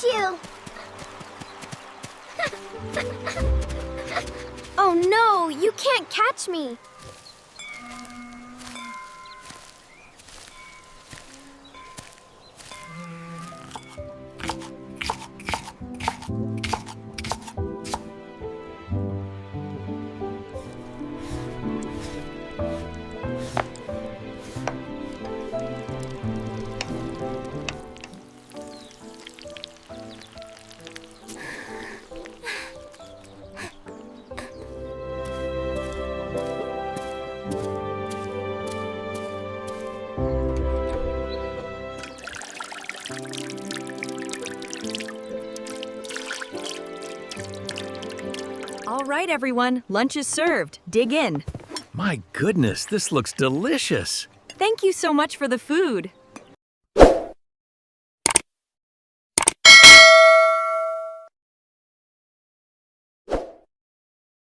got you! Oh no, you can't catch me! All right, everyone. Lunch is served. Dig in. My goodness, this looks delicious. Thank you so much for the food.